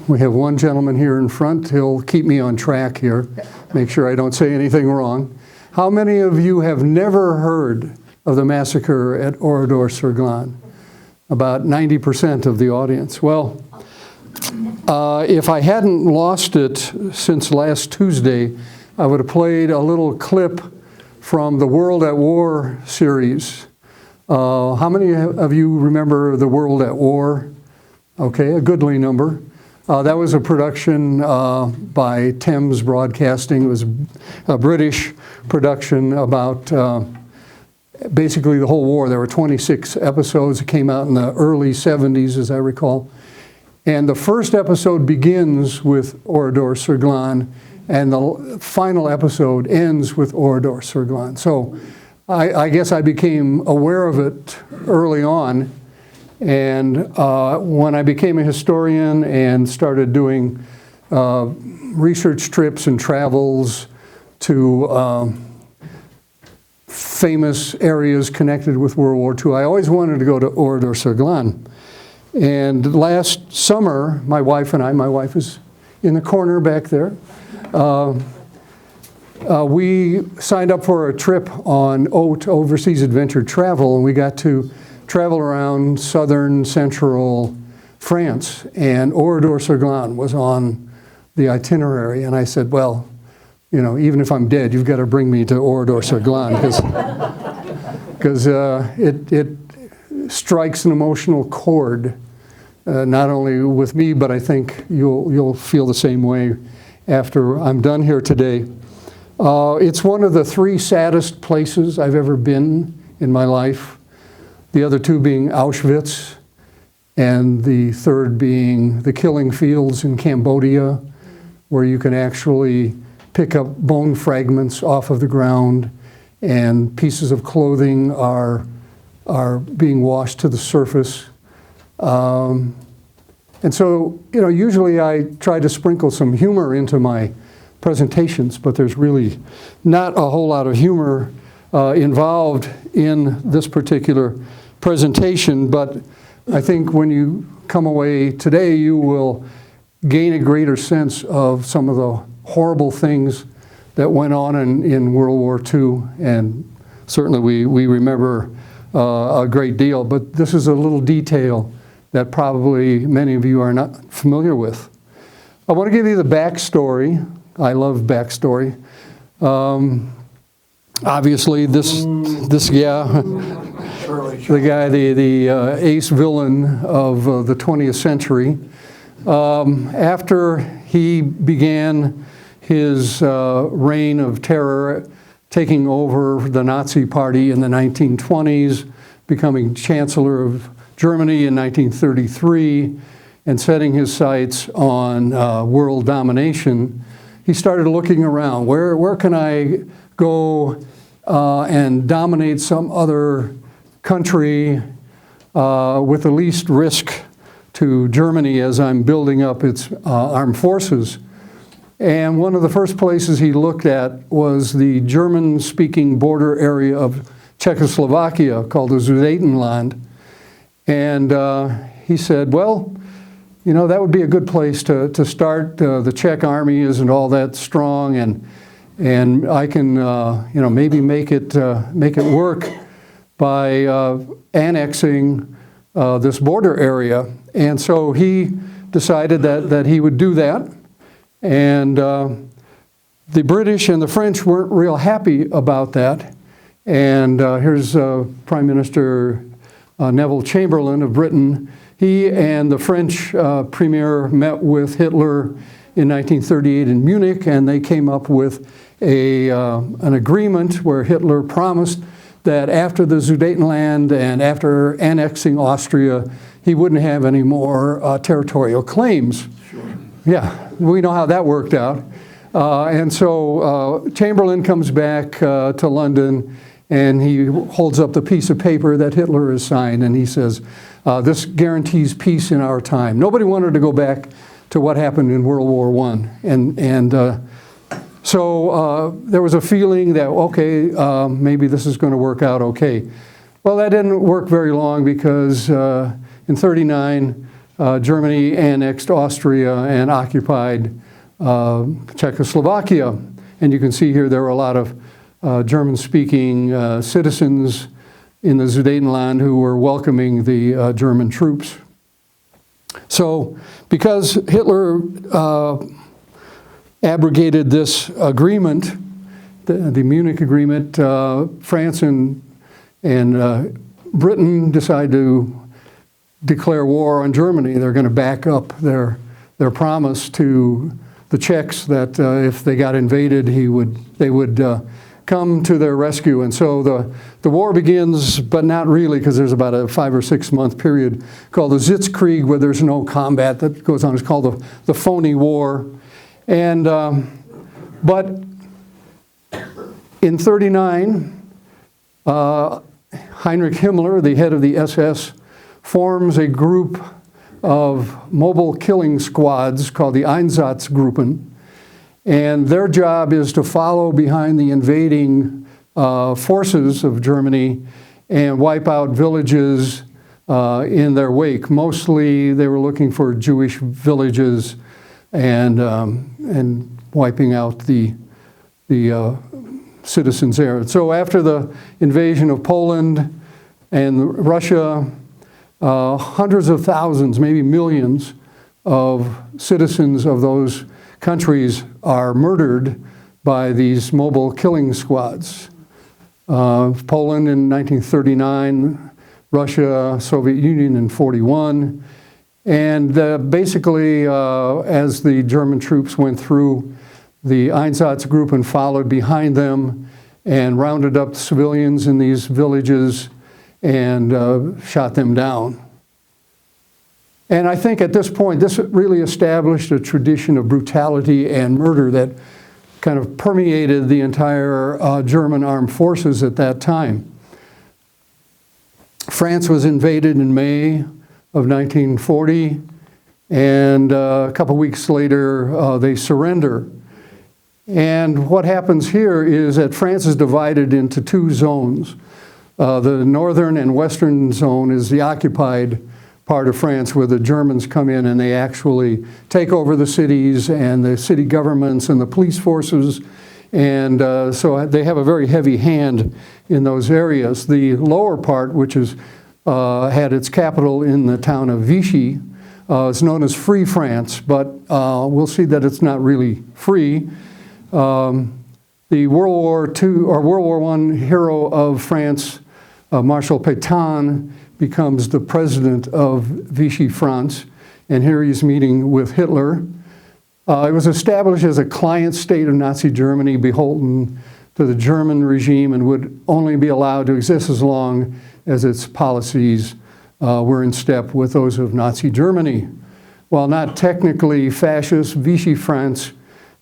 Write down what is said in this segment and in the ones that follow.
We have one gentleman here in front. He'll keep me on track here, make sure I don't say anything wrong. How many of you have never heard of the massacre at Oradour-Sur-Glane? About 90% of the audience. Well, if I hadn't lost it since last Tuesday, I would have played a little clip from the World at War series. How many of you remember the World at War? Okay, a goodly number. That was a production by Thames Broadcasting. It was a British production about basically the whole war. There were 26 episodes. It came out in the early 70s, as I recall. And the first episode begins with Oradour-Sur-Glane, and the final episode ends with Oradour-Sur-Glane. So I guess I became aware of it early on. And when I became a historian and started doing research trips and travels to famous areas connected with World War II, I always wanted to go to Oradour-Sur-Glane. And last summer, my wife and I, my wife is in the corner back there, we signed up for a trip on OAT, Overseas Adventure Travel, and we got to travel around southern central France, and Oradour-Sur-Glane was on the itinerary. And I said, well, you know, even if I'm dead, you've got to bring me to Oradour-Sur-Glane, because it strikes an emotional chord, not only with me, but I think you'll feel the same way after I'm done here today. It's one of the 3 saddest places I've ever been in my life. The other 2 being Auschwitz, and the third being the killing fields in Cambodia, where you can actually pick up bone fragments off of the ground, and pieces of clothing are being washed to the surface. And so, you know, usually I try to sprinkle some humor into my presentations, but there's really not a whole lot of humor involved in this particular presentation. But I think when you come away today, you will gain a greater sense of some of the horrible things that went on in World War II, and certainly we remember a great deal, but this is a little detail that probably many of you are not familiar with. I want to give you the backstory. I love backstory. Obviously, this yeah, the guy, the ace villain of the 20th century. After he began his reign of terror, taking over the Nazi Party in the 1920s, becoming Chancellor of Germany in 1933, and setting his sights on world domination, he started looking around. Where can I go and dominate some other country with the least risk to Germany as I'm building up its armed forces? And one of the first places he looked at was the German-speaking border area of Czechoslovakia called the Sudetenland. And he said, well, you know, that would be a good place to start. The Czech army isn't all that strong, and I can, you know, maybe make it work by annexing this border area. And so he decided that he would do that. And the British and the French weren't real happy about that. And here's Prime Minister Neville Chamberlain of Britain. He and the French premier met with Hitler in 1938 in Munich, and they came up with an agreement where Hitler promised that after the Sudetenland and after annexing Austria, he wouldn't have any more territorial claims. Sure. Yeah, we know how that worked out. And so Chamberlain comes back to London, and he holds up the piece of paper that Hitler has signed, and he says, this guarantees peace in our time. Nobody wanted to go back to what happened in World War I. And so there was a feeling that, okay, maybe this is going to work out okay. Well, that didn't work very long, because in '39, Germany annexed Austria and occupied Czechoslovakia. And you can see here there were a lot of German-speaking citizens in the Sudetenland who were welcoming the German troops. So because Hitler abrogated this agreement, the Munich Agreement, France and Britain decided to declare war on Germany. They're going to back up their promise to the Czechs that if they got invaded, they would come to their rescue. And so the war begins, but not really, because there's about a 5 or 6 month period called the Sitzkrieg, where there's no combat that goes on. It's called the phony war. And but in 1939, Heinrich Himmler, the head of the SS, forms a group of mobile killing squads called the Einsatzgruppen. And their job is to follow behind the invading forces of Germany and wipe out villages in their wake. Mostly they were looking for Jewish villages and wiping out the citizens there. So after the invasion of Poland and Russia, hundreds of thousands, maybe millions of citizens of those countries are murdered by these mobile killing squads. Poland in 1939, Russia, Soviet Union in 1941. And basically, as the German troops went through, the Einsatzgruppen followed behind them and rounded up the civilians in these villages and shot them down. And I think at this point, this really established a tradition of brutality and murder that kind of permeated the entire German armed forces at that time. France was invaded in May of 1940, and a couple weeks later, they surrender. And what happens here is that France is divided into two zones. The northern and western zone is the occupied part of France, where the Germans come in and they actually take over the cities and the city governments and the police forces. And so they have a very heavy hand in those areas. The lower part, which is, had its capital in the town of Vichy, is known as Free France, but we'll see that it's not really free. The World War II or World War I hero of France, Marshal Pétain, becomes the president of Vichy France, and here he's meeting with Hitler. It was established as a client state of Nazi Germany, beholden to the German regime, and would only be allowed to exist as long as its policies were in step with those of Nazi Germany. While not technically fascist, Vichy France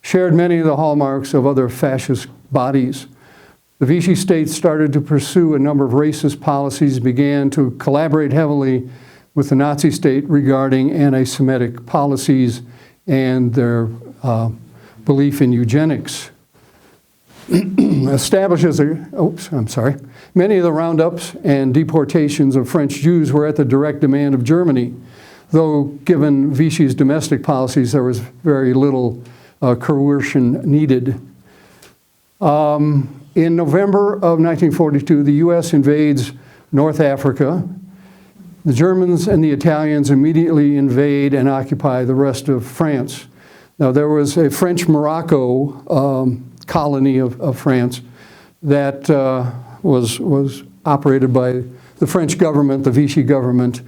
shared many of the hallmarks of other fascist bodies. The Vichy states started to pursue a number of racist policies, began to collaborate heavily with the Nazi state regarding anti-Semitic policies and their belief in eugenics. Establishes many of the roundups and deportations of French Jews were at the direct demand of Germany, though given Vichy's domestic policies, there was very little coercion needed. In November of 1942, the U.S. invades North Africa. The Germans and the Italians immediately invade and occupy the rest of France. Now, there was a French Morocco colony of France that was operated by the French government, the Vichy government,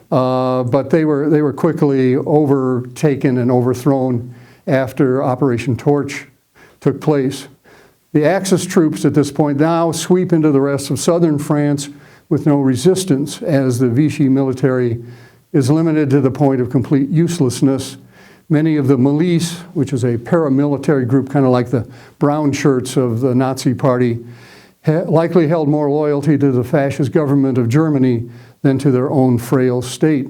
but they were quickly overtaken and overthrown after Operation Torch took place. The Axis troops at this point now sweep into the rest of southern France with no resistance, as the Vichy military is limited to the point of complete uselessness. Many of the milice, which is a paramilitary group, kind of like the brown shirts of the Nazi party, likely held more loyalty to the fascist government of Germany than to their own frail state.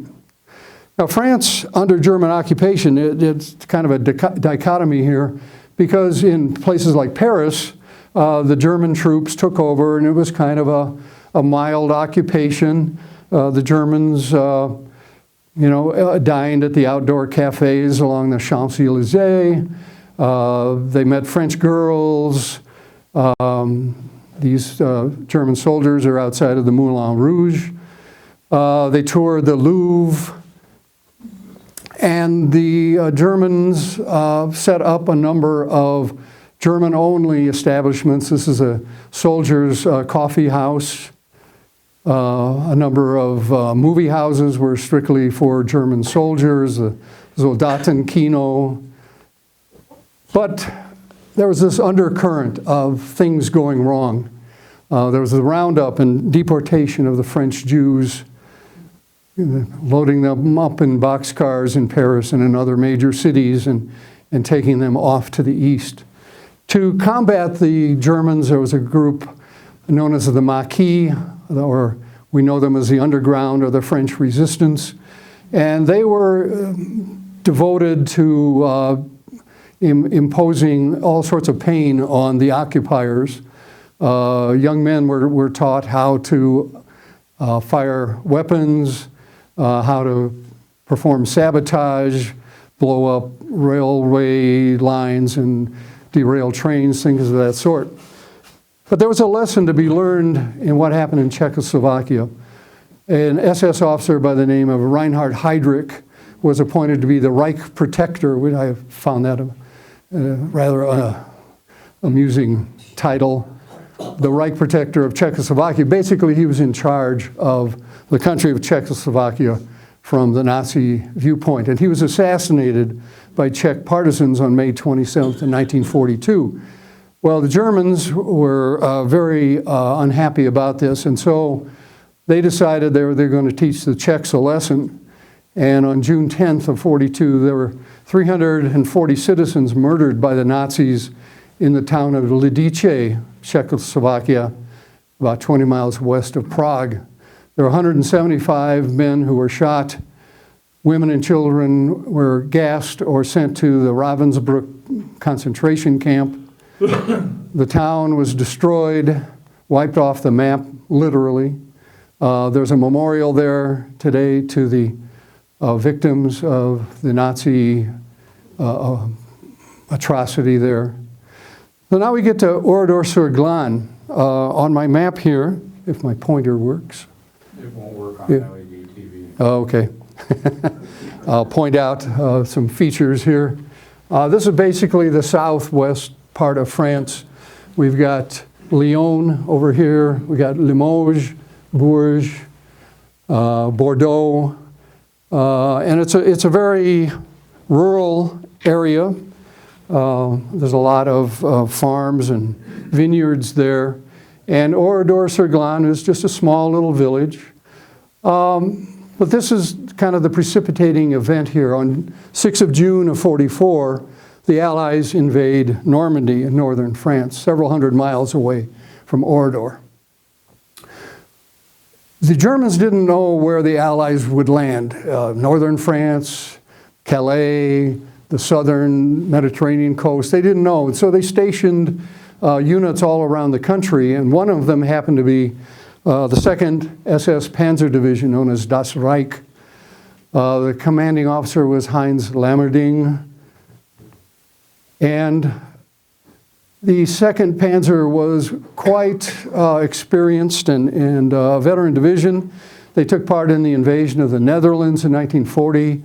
Now, France, under German occupation, it's kind of a dichotomy here, because in places like Paris, the German troops took over, and it was kind of a mild occupation. The Germans dined at the outdoor cafes along the Champs-Élysées. They met French girls. These German soldiers are outside of the Moulin Rouge. They toured the Louvre. And the Germans set up a number of German-only establishments. This is a soldier's coffee house. A number of movie houses were strictly for German soldiers, the Soldatenkino. But there was this undercurrent of things going wrong. There was the roundup and deportation of the French Jews, loading them up in boxcars in Paris and in other major cities and taking them off to the east. To combat the Germans, there was a group known as the Maquis, or we know them as the Underground or the French Resistance. And they were devoted to imposing all sorts of pain on the occupiers. Young men were taught how to fire weapons, how to perform sabotage, blow up railway lines and derail trains, things of that sort. But there was a lesson to be learned in what happened in Czechoslovakia. An SS officer by the name of Reinhard Heydrich was appointed to be the Reich Protector. I found that a rather amusing title. The Reich Protector of Czechoslovakia. Basically, he was in charge of the country of Czechoslovakia from the Nazi viewpoint. And he was assassinated by Czech partisans on May 27th, 1942. Well, the Germans were very unhappy about this, and so they decided they're going to teach the Czechs a lesson. And on June 10th of 42, there were 340 citizens murdered by the Nazis in the town of Lidice, Czechoslovakia, about 20 miles west of Prague. There were 175 men who were shot. Women and children were gassed or sent to the Ravensbrück concentration camp. The town was destroyed, wiped off the map, literally. There's a memorial there today to the victims of the Nazi atrocity there. So now we get to Oradour-Sur-Glane. On my map here, if my pointer works. It won't work on LED TV. Oh, okay. I'll point out some features here. This is basically the southwest part of France. We've got Lyon over here. We got Limoges, Bourges, Bordeaux. And it's a very rural area. There's a lot of farms and vineyards there. And Oradour-Sur-Glane is just a small little village. But this is kind of the precipitating event here. On 6th of June of 44, the Allies invade Normandy in northern France, several hundred miles away from Oradour. The Germans didn't know where the Allies would land. Northern France, Calais, the southern Mediterranean coast, they didn't know. And so they stationed units all around the country, and one of them happened to be the 2nd SS Panzer Division, known as Das Reich. The commanding officer was Heinz Lammerding. And the 2nd Panzer was quite experienced and a veteran division. They took part in the invasion of the Netherlands in 1940,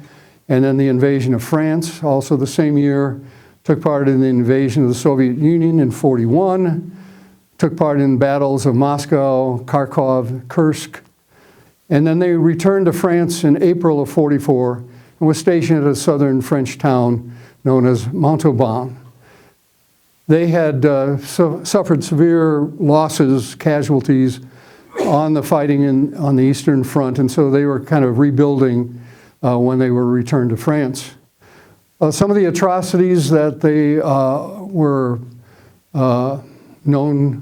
and then the invasion of France, also the same year. Took part in the invasion of the Soviet Union in 41. Took part in battles of Moscow, Kharkov, Kursk. And then they returned to France in April of 44 and was stationed at a southern French town known as Montauban. They had suffered severe losses, casualties on the fighting on the Eastern Front, and so they were kind of rebuilding when they were returned to France. Some of the atrocities that they were known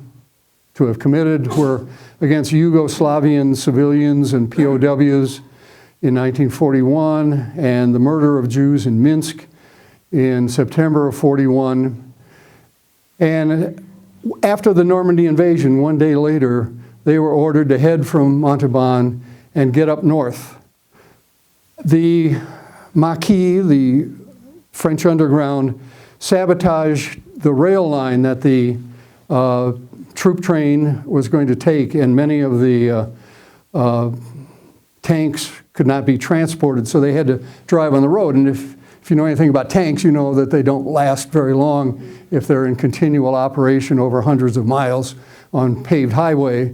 to have committed were against Yugoslavian civilians and POWs in 1941, and the murder of Jews in Minsk in September of 41. And after the Normandy invasion, one day later, they were ordered to head from Montauban and get up north. The Maquis, the French underground, sabotaged the rail line that the troop train was going to take, and many of the tanks could not be transported, so they had to drive on the road. And if you know anything about tanks, you know that they don't last very long if they're in continual operation over hundreds of miles on paved highway.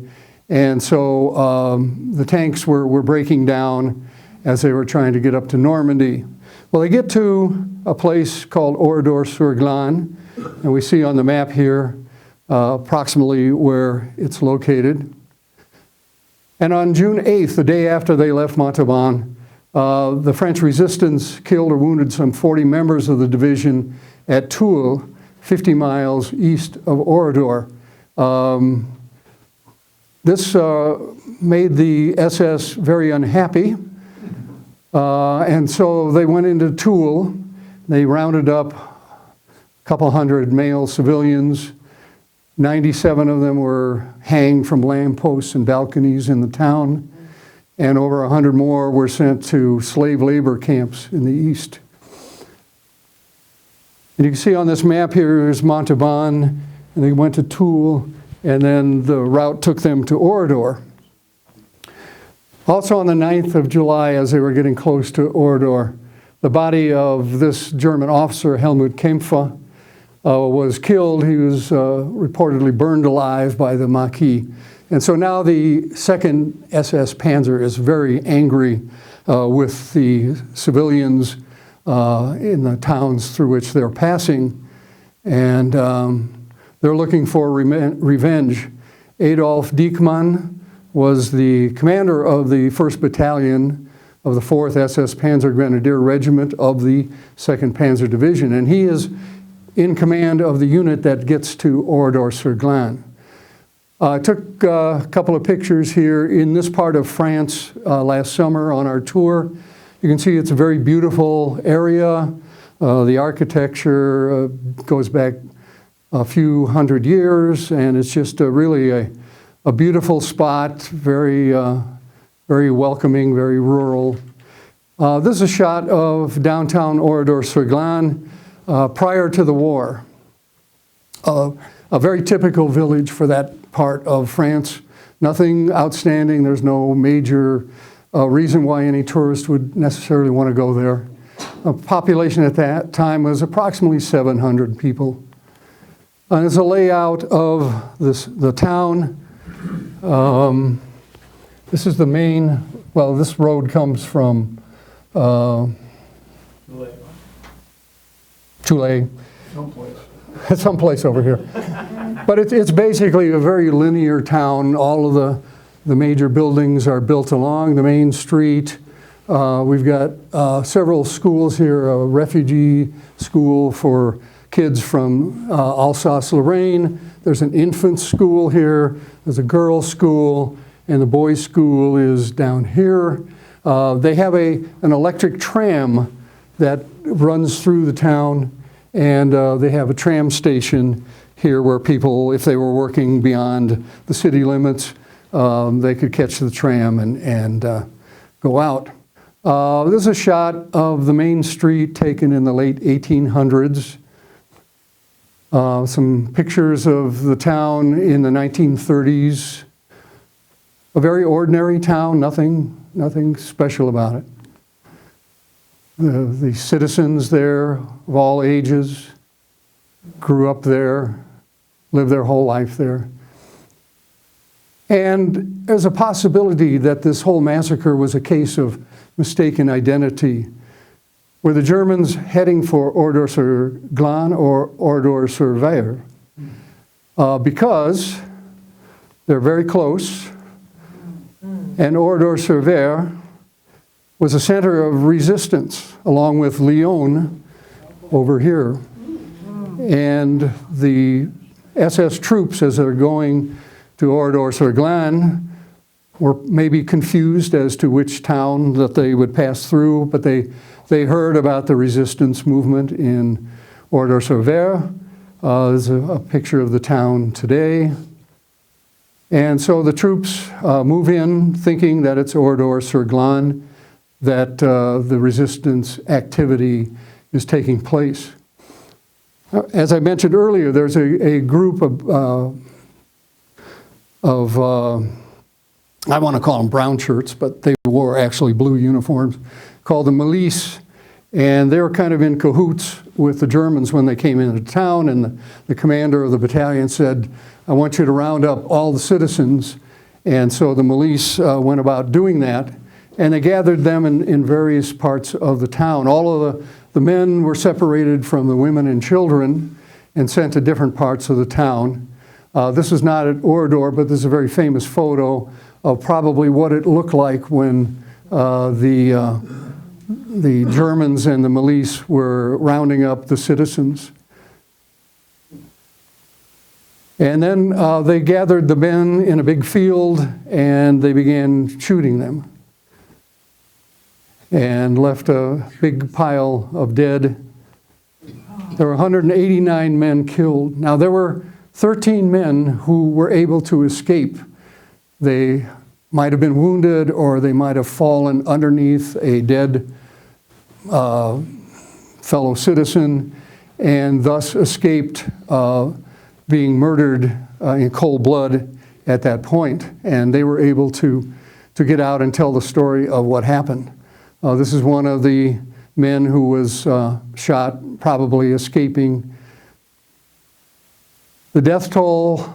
And so the tanks were breaking down as they were trying to get up to Normandy. Well, they get to a place called Oradour-Sur-Glane, and we see on the map here approximately where it's located. And on June 8th, the day after they left Montauban, the French resistance killed or wounded some 40 members of the division at Toul, 50 miles east of Oradour. This made the SS very unhappy, and so they went into Toul. They rounded up a couple hundred male civilians. 97 of them were hanged from lampposts and balconies in the town, and over 100 more were sent to slave labor camps in the east. And you can see on this map here is Montauban, and they went to Toul, and then the route took them to Oradour. Also on the 9th of July, as they were getting close to Oradour, the body of this German officer, Helmut Kempfer, was killed. He was reportedly burned alive by the Maquis. And so now the 2nd SS Panzer is very angry with the civilians in the towns through which they're passing. And they're looking for revenge. Adolf Diekmann was the commander of the 1st Battalion of the 4th SS Panzer Grenadier Regiment of the 2nd Panzer Division. And he is in command of the unit that gets to Oradour-Sur-Glane. I took a couple of pictures here in this part of France last summer on our tour. You can see it's a very beautiful area. The architecture goes back a few hundred years, and it's just really a beautiful spot, very welcoming, very rural. This is a shot of downtown Oradour-Sur-Glane prior to the war. A very typical village for that part of France. Nothing outstanding. There's no major reason why any tourist would necessarily want to go there. A population at that time was approximately 700 people. And it's a layout of the town. This is the main, well, this road comes from Toulay. Someplace over here. But it's basically a very linear town. All of the major buildings are built along the main street. We've got several schools here, a refugee school for kids from Alsace-Lorraine. There's an infant school here. There's a girls' school, and the boys' school is down here. They have an electric tram that runs through the town, and they have a tram station here where people, if they were working beyond the city limits, they could catch the tram and go out. This is a shot of the main street taken in the late 1800s. Some pictures of the town in the 1930s. A very ordinary town, nothing special about it. The citizens there of all ages grew up there, lived their whole life there. And there's a possibility that this whole massacre was a case of mistaken identity. Were the Germans heading for Oradour-Sur-Glane or Oradour-Sur-Ver? Because they're very close, and Oradour-Sur-Ver was a center of resistance, along with Lyon over here. And the SS troops, as they're going to Oradour-Sur-Glane, were maybe confused as to which town that they would pass through, but they heard about the resistance movement in Oradour-Sur-Ver. There's a picture of the town today. And so the troops move in thinking that it's Oradour-Sur-Glane. that the resistance activity is taking place. As I mentioned earlier, there's a group of I want to call them brown shirts, but they wore actually blue uniforms, called the milice, and they were kind of in cahoots with the Germans when they came into town, and the commander of the battalion said, I want you to round up all the citizens, and so the milice went about doing that, and they gathered them in various parts of the town. All of the men were separated from the women and children and sent to different parts of the town. This is not at Oradour, but this is a very famous photo of probably what it looked like when the Germans and the milice were rounding up the citizens. And then they gathered the men in a big field and they began shooting them and left a big pile of dead. There were 189 men killed. Now there were 13 men who were able to escape. They might have been wounded or they might have fallen underneath a dead fellow citizen and thus escaped being murdered in cold blood at that point. And they were able to get out and tell the story of what happened. This is one of the men who was shot, probably escaping. The death toll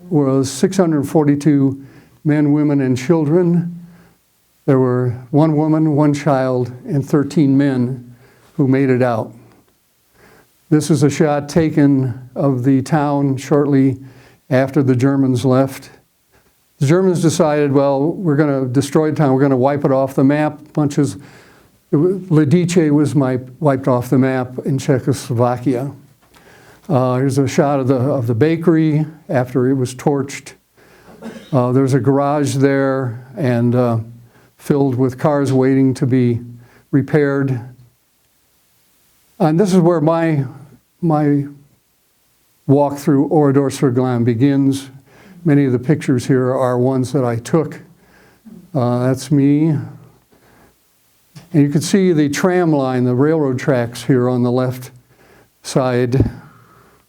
was 642 men, women, and children. There were 1 woman, 1 child, and 13 men who made it out. This is a shot taken of the town shortly after the Germans left. The Germans decided, well, we're going to destroy the town, we're going to wipe it off the map. Lidice was wiped off the map in Czechoslovakia. Here's a shot of the bakery after it was torched. There's a garage there and filled with cars waiting to be repaired. And this is where my walk through Oradour-Sur-Glane begins. Many of the pictures here are ones that I took. That's me. And you can see the tram line, the railroad tracks here on the left side.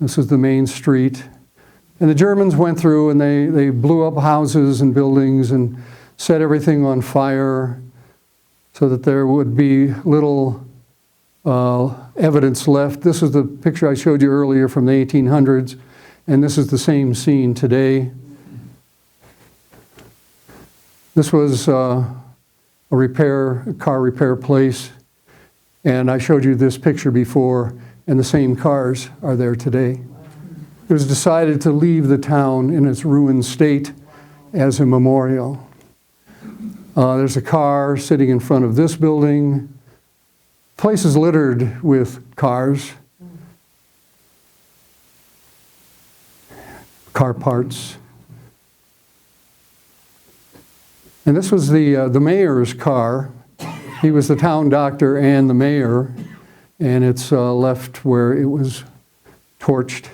This is the main street. And the Germans went through and they blew up houses and buildings and set everything on fire so that there would be little evidence left. This is the picture I showed you earlier from the 1800s, and this is the same scene today. This was a car repair place, and I showed you this picture before, and the same cars are there today. It was decided to leave the town in its ruined state as a memorial. There's a car sitting in front of this building. The place is littered with cars, car parts. And this was the mayor's car. He was the town doctor and the mayor, and it's left where it was torched.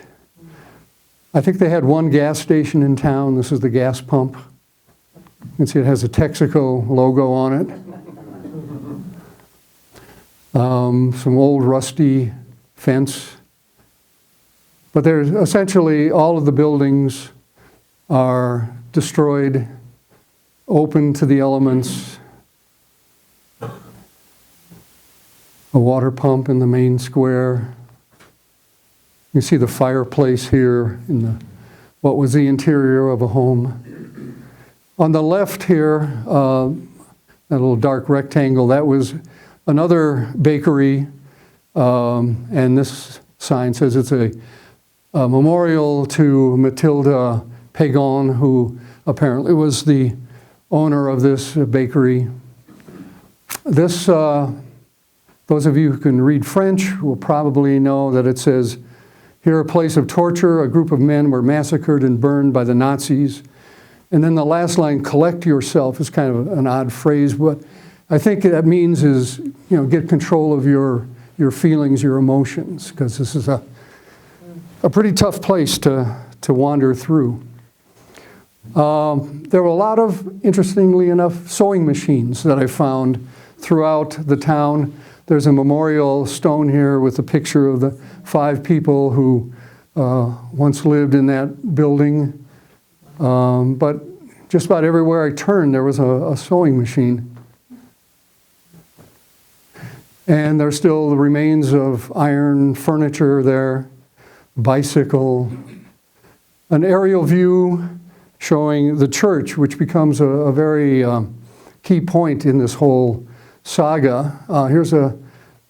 I think they had 1 gas station in town. This is the gas pump. You can see it has a Texaco logo on it. Some old rusty fence. But there's essentially all of the buildings are destroyed, open to the elements. A water pump in the main square. You see the fireplace here in what was the interior of a home. On the left here, that little dark rectangle, that was another bakery, and this sign says it's a memorial to Mathilde Pagon, who apparently was the owner of this bakery. This, those of you who can read French will probably know that it says, here a place of torture, a group of men were massacred and burned by the Nazis. And then the last line, collect yourself, is kind of an odd phrase. What I think that means is, get control of your feelings, your emotions, because this is a pretty tough place to wander through. There were a lot of, interestingly enough, sewing machines that I found throughout the town. There's a memorial stone here with a picture of the 5 people who once lived in that building. But just about everywhere I turned, there was a sewing machine. And there's still the remains of iron furniture there, bicycle, an aerial view showing the church, which becomes a very key point in this whole saga. Here's a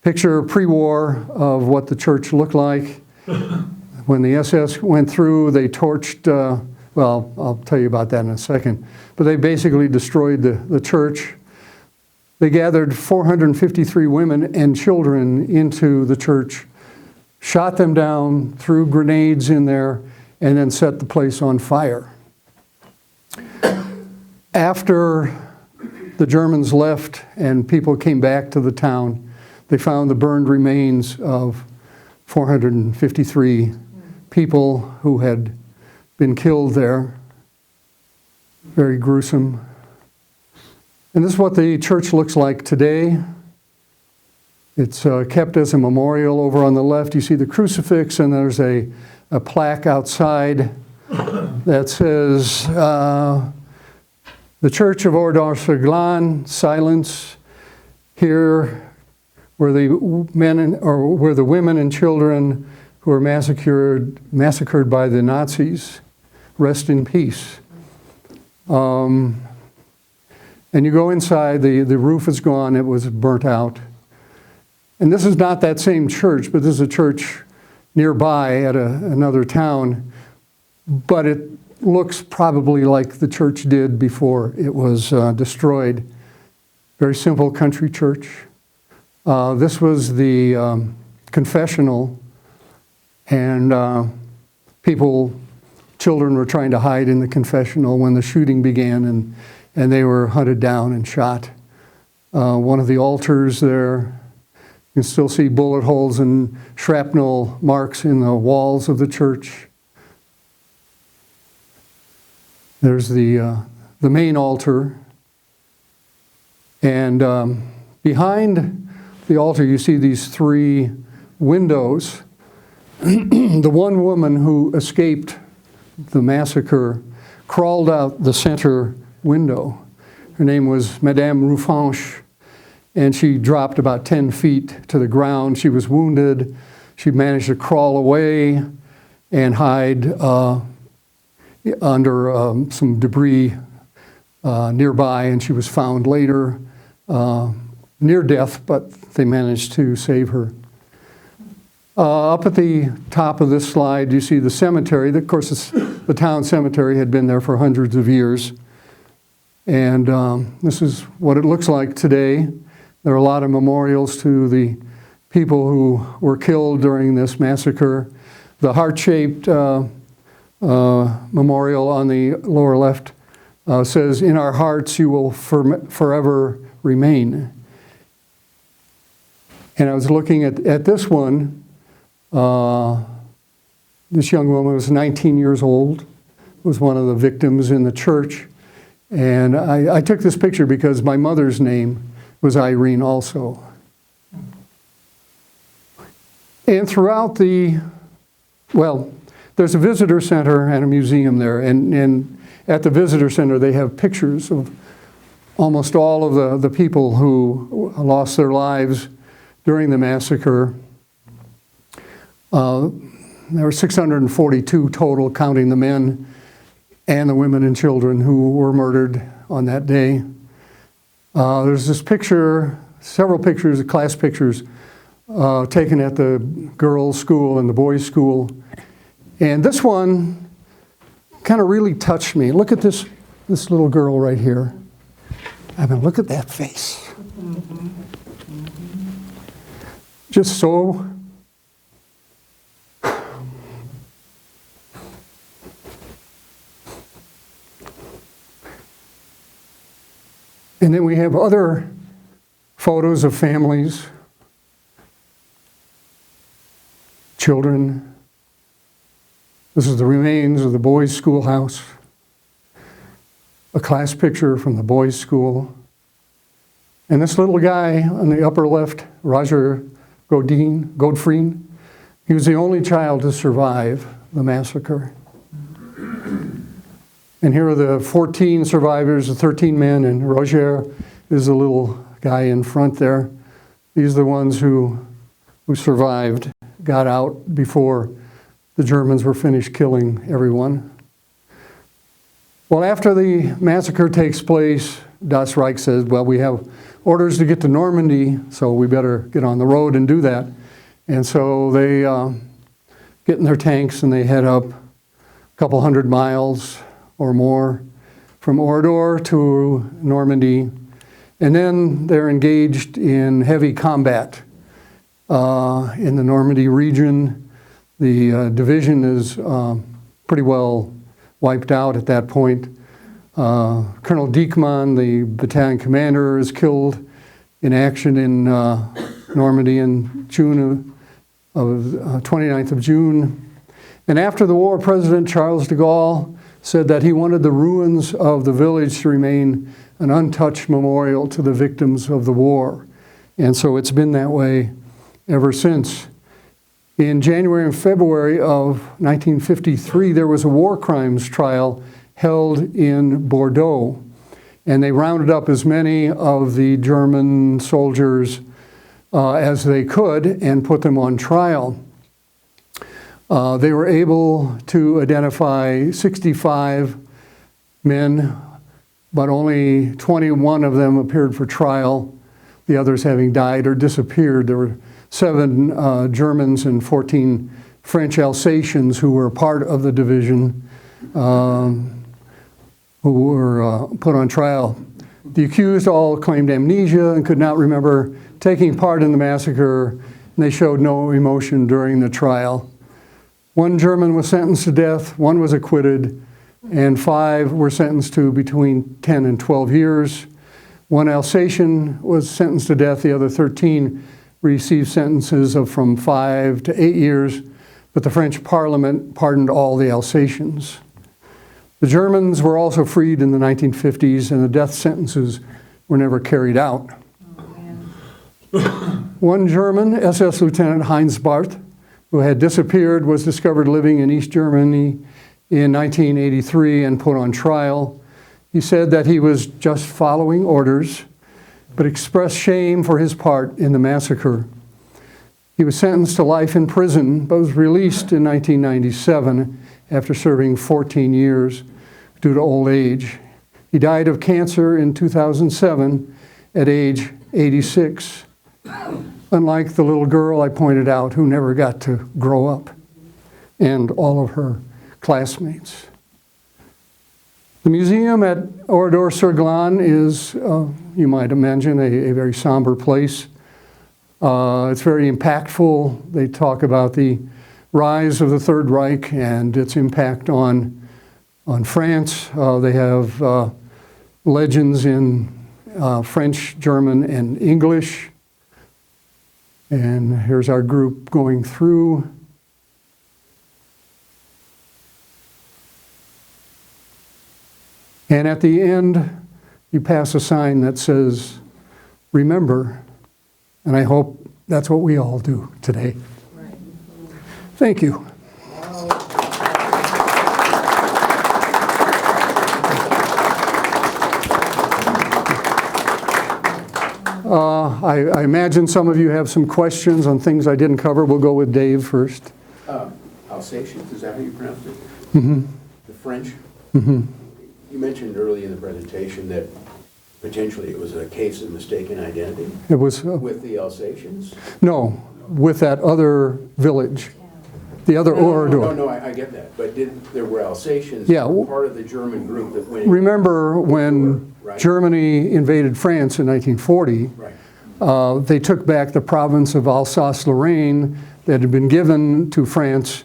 picture pre-war of what the church looked like. When the SS went through, they torched, well, I'll tell you about that in a second, but they basically destroyed the church. They gathered 453 women and children into the church, shot them down, threw grenades in there, and then set the place on fire. After the Germans left and people came back to the town, they found the burned remains of 453 people who had been killed there. Very gruesome. And this is what the church looks like today. It's kept as a memorial. Over on the left, you see the crucifix, and there's a plaque outside that says, the Church of Oradour-Sur-Glane, silence. Here were the women and children who were massacred by the Nazis. Rest in peace. And you go inside, the roof is gone, it was burnt out. And this is not that same church, but this is a church nearby at another town, but it looks probably like the church did before it was destroyed. Very simple country church. This was the confessional, and children were trying to hide in the confessional when the shooting began, and they were hunted down and shot. One of the altars there, you can still see bullet holes and shrapnel marks in the walls of the church. There's the main altar. And behind the altar, you see these 3 windows. The one woman who escaped the massacre crawled out the center window. Her name was Madame Roufanche, and she dropped about 10 feet to the ground. She was wounded. She managed to crawl away and hide under some debris nearby, and she was found later near death, but they managed to save her. Up at the top of this slide, you see the cemetery. Of course, the town cemetery had been there for hundreds of years. And this is what it looks like today. There are a lot of memorials to the people who were killed during this massacre. The heart-shaped memorial on the lower left says, "In our hearts you will forever remain." And I was looking at this one. This young woman was 19 years old, was one of the victims in the church. And I took this picture because my mother's name was Irene also. And throughout there's a visitor center and a museum there. And at the visitor center, they have pictures of almost all of the people who lost their lives during the massacre. There were 642 total, counting the men and the women and children who were murdered on that day. There's this picture, several pictures, class pictures, taken at the girls' school and the boys' school. And this one kind of really touched me. Look at this little girl right here. I mean, look at that face. Just so... And then we have other photos of families, children. This is the remains of the boys' schoolhouse. A class picture from the boys' school. And this little guy on the upper left, Roger Godfrey, he was the only child to survive the massacre. And here are the 14 survivors, the 13 men, and Roger is the little guy in front there. These are the ones who survived, got out before the Germans were finished killing everyone. Well, after the massacre takes place, Das Reich says, well, we have orders to get to Normandy, so we better get on the road and do that. And so they get in their tanks and they head up a couple hundred miles or more from Oradour to Normandy. And then they're engaged in heavy combat in the Normandy region. The division is pretty well wiped out at that point. Colonel Diekmann, the battalion commander, is killed in action in Normandy in June of 29th of June. And after the war, President Charles de Gaulle said that he wanted the ruins of the village to remain an untouched memorial to the victims of the war. And so it's been that way ever since. In January and February of 1953, there was a war crimes trial held in Bordeaux. And they rounded up as many of the German soldiers as they could and put them on trial. They were able to identify 65 men, but only 21 of them appeared for trial, the others having died or disappeared. There were 7 Germans and 14 French Alsatians who were part of the division who were put on trial. The accused all claimed amnesia and could not remember taking part in the massacre, and they showed no emotion during the trial. 1 German was sentenced to death, 1 was acquitted, and 5 were sentenced to between 10 and 12 years. 1 Alsatian was sentenced to death, the other 13 received sentences of from 5 to 8 years, but the French Parliament pardoned all the Alsatians. The Germans were also freed in the 1950s, and the death sentences were never carried out. One German, SS Lieutenant Heinz Barth, who had disappeared, was discovered living in East Germany in 1983 and put on trial. He said that he was just following orders, but expressed shame for his part in the massacre. He was sentenced to life in prison, but was released in 1997 after serving 14 years due to old age. He died of cancer in 2007 at age 86. Unlike the little girl I pointed out who never got to grow up, and all of her classmates. The museum at Oradour-Sur-Glane is, you might imagine, a very somber place. It's very impactful. They talk about the rise of the Third Reich and its impact on France. They have legends in French, German, and English. And here's our group going through. And at the end, you pass a sign that says, remember. And I hope that's what we all do today. Right. Thank you. I imagine some of you have some questions on things I didn't cover. We'll go with Dave first. Alsatians, is that how you pronounce it? Mm-hmm. The French? Mm-hmm. You mentioned early in the presentation that potentially it was a case of mistaken identity. It was with the Alsatians? No, with that other village, the other Oradour. No, I get that. But there were Alsatians, yeah, part of the German group that went. Remember when Germany invaded France in 1940? Right. They took back the province of Alsace-Lorraine that had been given to France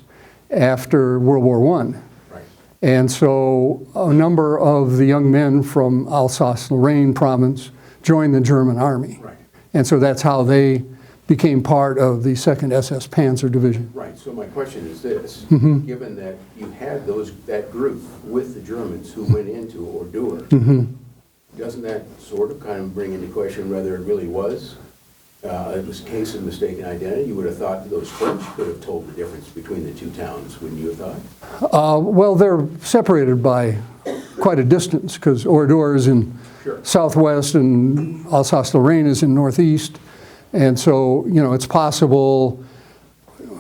after World War I. Right. And so a number of the young men from Alsace-Lorraine province joined the German army. Right. And so that's how they became part of the 2nd SS Panzer Division. Right. So my question is this. Mm-hmm. Given that you had that group with the Germans who went into Oradour, mm-hmm. doesn't that sort of kind of bring into question whether it really was a case of mistaken identity? You would have thought that those French could have told the difference between the two towns, wouldn't you have thought? Well, they're separated by quite a distance because Oradour is in Sure. southwest and Alsace-Lorraine is in northeast. And so, it's possible,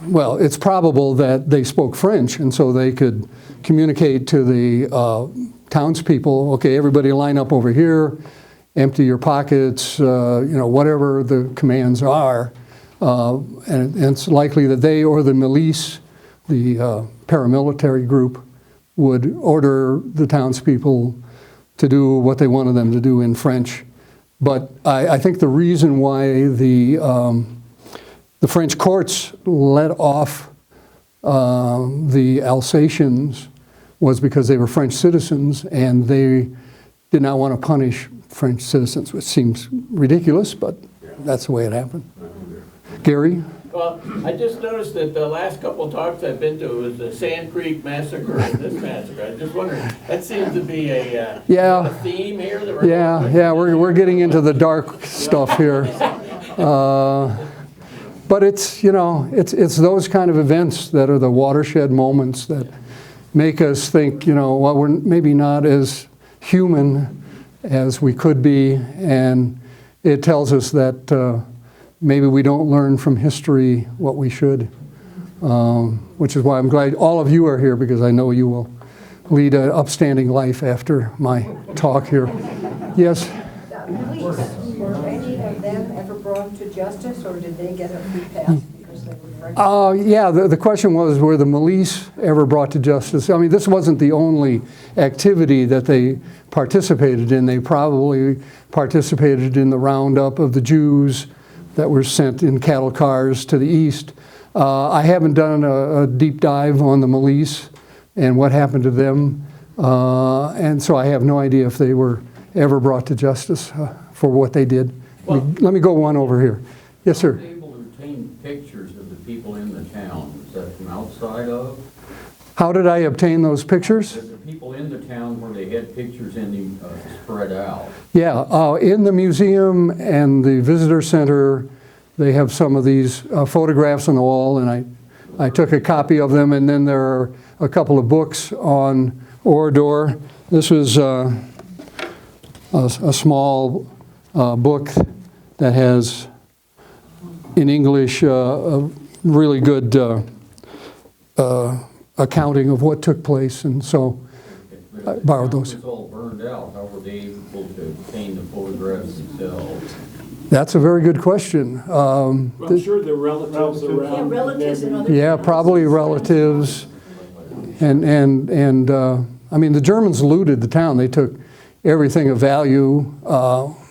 well, it's probable that they spoke French and so they could communicate to the townspeople, okay, everybody line up over here, empty your pockets, whatever the commands are. And it's likely that they or the milice, the paramilitary group, would order the townspeople to do what they wanted them to do in French. But I think the reason why the French courts let off the Alsatians was because they were French citizens and they did not want to punish French citizens, which seems ridiculous, but that's the way it happened. Gary? Well, I just noticed that the last couple of talks I've been to was the Sand Creek massacre and this massacre. I just wondered, that seems to be a theme here that we're Yeah, we're getting into the dark stuff here. But it's those kind of events that are the watershed moments that make us think, well, we're maybe not as human as we could be, and it tells us that maybe we don't learn from history what we should, which is why I'm glad all of you are here, because I know you will lead an upstanding life after my talk here. Yes? Police, were any of them ever brought to justice, or did they get a free pass because they were French? Yeah, the question was, were the milice ever brought to justice? I mean, this wasn't the only activity that they participated in. They probably participated in the roundup of the Jews that were sent in cattle cars to the east. I haven't done a deep dive on the milice and what happened to them, and so I have no idea if they were ever brought to justice for what they did. Let me go one over here. Yes, sir. Were they able to obtain pictures of the people in the town? Is that from outside of? How did I obtain those pictures? The people in the town where they had pictures in the spread out? Yeah, in the museum and the visitor center, they have some of these photographs on the wall, and I took a copy of them, and then there are a couple of books on Oradour. This was a small book that has, in English, a really good accounting of what took place, and so I borrowed those. It was all burned out. How were they able to obtain the photographs themselves? That's a very good question. I'm sure the relatives around. Yeah, relatives and other. Yeah, probably relatives, and I mean, the Germans looted the town. They took everything of value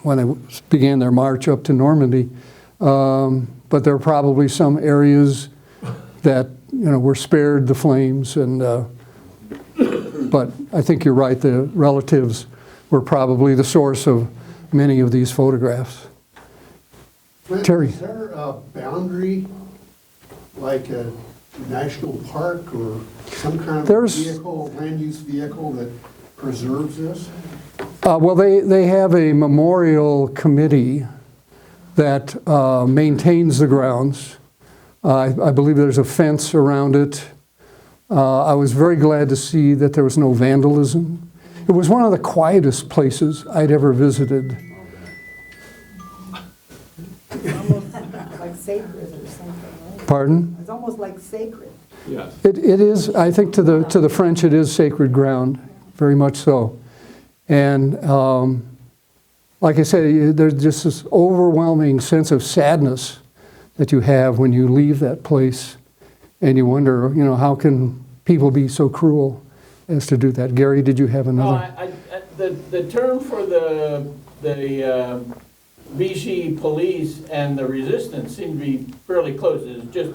when they began their march up to Normandy. But there are probably some areas that were spared the flames, and but I think you're right. The relatives were probably the source of many of these photographs. Flint, Terry. is there a boundary, like a national park or some kind of vehicle, land use vehicle that preserves this? Well, they have a memorial committee that maintains the grounds. I believe there's a fence around it. I was very glad to see that there was no vandalism. It was one of the quietest places I'd ever visited. Almost like sacred or something, right? Pardon? It's almost like sacred. Yes. It is, I think to the French, it is sacred ground, very much so. And like I said, there's just this overwhelming sense of sadness that you have when you leave that place, and you wonder, how can people be so cruel as to do that? Gary, did you have another? The term for the Vichy police and the resistance seem to be fairly close. It's just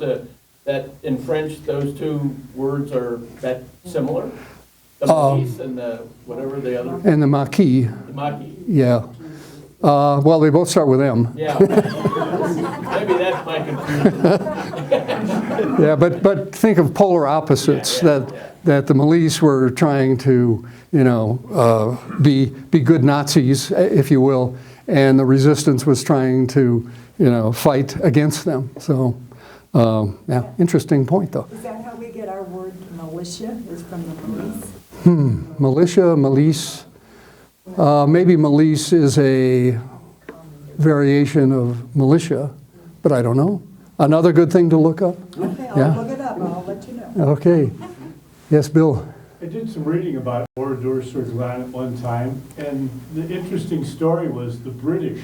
that in French, those two words are that similar? The police and the whatever the other? And the Maquis, The Maquis. yeah. Well, they both start with M. Yeah. Maybe that's my confusion. Yeah, but think of polar opposites, that the milice were trying to, be good Nazis, if you will, and the resistance was trying to, fight against them. So, yeah, interesting point, though. Is that how we get our word militia, is from the police? Militia, milice. Maybe milice is a variation of militia, but I don't know. Another good thing to look up? Okay, Yeah. I'll look it up, and I'll let you know. Okay. Yes, Bill? I did some reading about Oradour-Sur-Glane at one time, and the interesting story was the British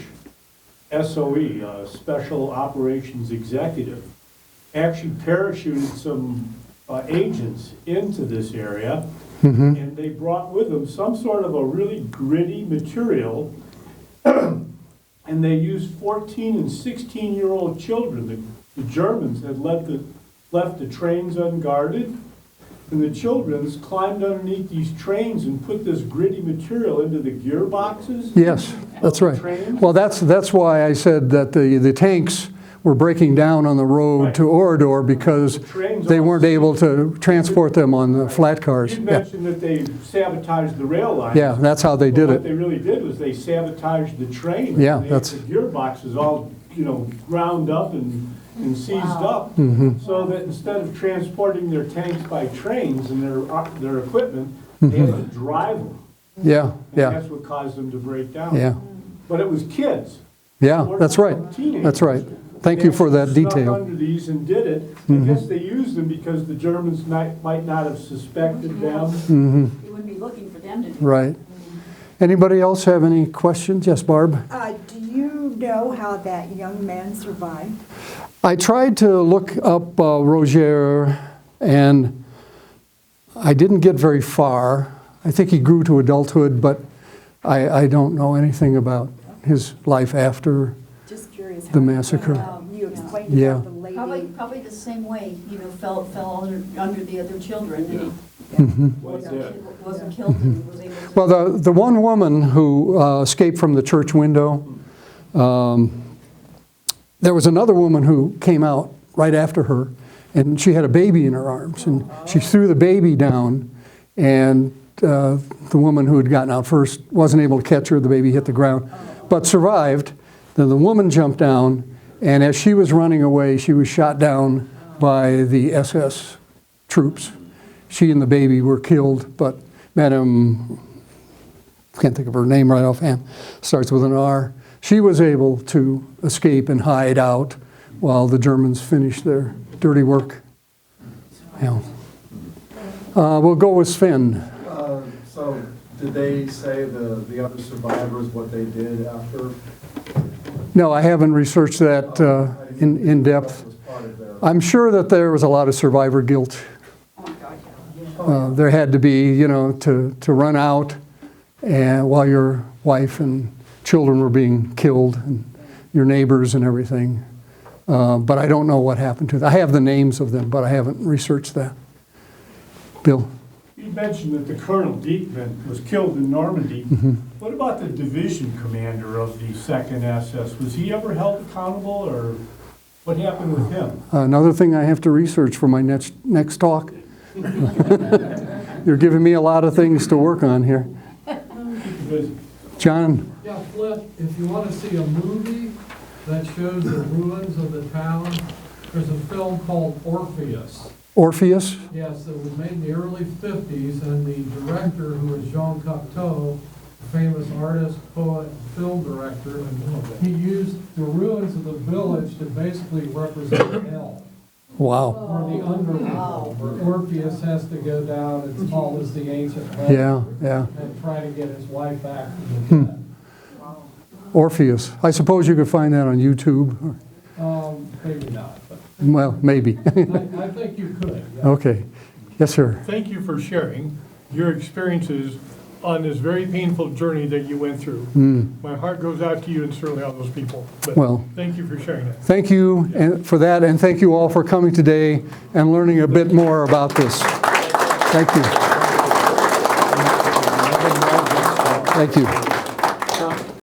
SOE, Special Operations Executive, actually parachuted some agents into this area, and they brought with them some sort of a really gritty material, and they used 14 and 16-year-old children. The Germans had left the trains unguarded, and the children climbed underneath these trains and put this gritty material into the gearboxes. Yes, that's right. Trains. Well, that's why I said that the tanks were breaking down on the road Right. to Oradour because trains they all weren't able to transport them on the flat cars. You Yeah, mentioned that they sabotaged the rail line. yeah, that's how they did What it. they really did was they sabotaged the train. Yeah, They had that's- the gearboxes all, ground up and seized up. Mm-hmm. So that instead of transporting their tanks by trains and their equipment, they had to drive them. Yeah, And yeah, that's what caused them to break down. yeah, But it was kids. yeah, that's right. Teenagers. That's right. Thank you for that They actually detail. snuck under these and did it. I guess they used them because the Germans might not have suspected them. Mm-hmm. You wouldn't be looking for them to do. Right. Anybody else have any questions? Yes, Barb? Do you know how that young man survived? I tried to look up Roger, and I didn't get very far. I think he grew to adulthood, but I don't know anything about his life after. Just curious. The massacre. You explained Yeah. about the lady. Probably the same way, fell under the other children and wasn't killed and was able to. Well, the one woman who escaped from the church window, there was another woman who came out right after her, and she had a baby in her arms, and she threw the baby down, and the woman who had gotten out first wasn't able to catch her. The baby hit the ground, but survived. Then the woman jumped down, and as she was running away, she was shot down by the SS troops. She and the baby were killed, but Madame, can't think of her name right offhand, starts with an R. She was able to escape and hide out while the Germans finished their dirty work. Yeah. We'll go with Sven. So did they say the other survivors what they did after? No, I haven't researched that in depth. Was part of their- I'm sure that there was a lot of survivor guilt. Oh my God, yeah. There had to be, to run out and while your wife and children were being killed and your neighbors and everything. But I don't know what happened to them. I have the names of them, but I haven't researched that. Bill? You mentioned that the Colonel Diekman was killed in Normandy. What about the division commander of the 2nd SS? Was he ever held accountable, or what happened with him? Another thing I have to research for my next talk. You're giving me a lot of things to work on here. Because John? Yeah, Flint, if you want to see a movie that shows the ruins of the town, there's a film called Orpheus. Orpheus? Yes, it was made in the early 50s, and the director, who was Jean Cocteau, a famous artist, poet, film director, he used the ruins of the village to basically represent hell, Wow. or the underworld, where Orpheus has to go down as tall as the ancient heaven Yeah. and try to get his wife back from the dead. Orpheus. I suppose you could find that on YouTube. Maybe not, but Well, maybe. I think you could, yeah. Okay. Yes, sir. Thank you for sharing your experiences on this very painful journey that you went through. My heart goes out to you and certainly all those people. But Well, thank you for sharing that. thank you for that, and thank you all for coming today and learning a bit more about this. Thank you. Thank you.